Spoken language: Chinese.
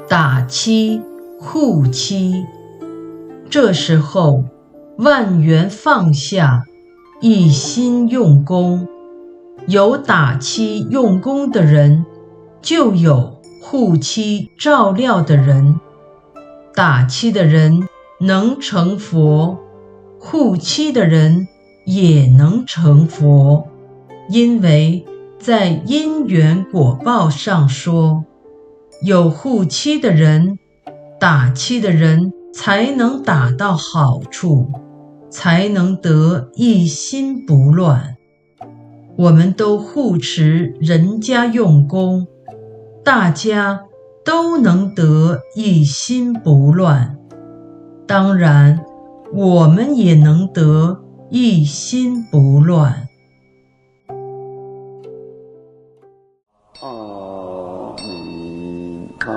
打妻护妻。这时候万缘放下，一心用功。有打妻用功的人，就有护妻照料的人。打妻的人能成佛，护妻的人也能成佛。因为在因缘果报上说，有护妻的人，打妻的人才能打到好处，才能得一心不乱。我们都护持人家用功，大家都能得一心不乱，当然我们也能得一心不乱。阿弥陀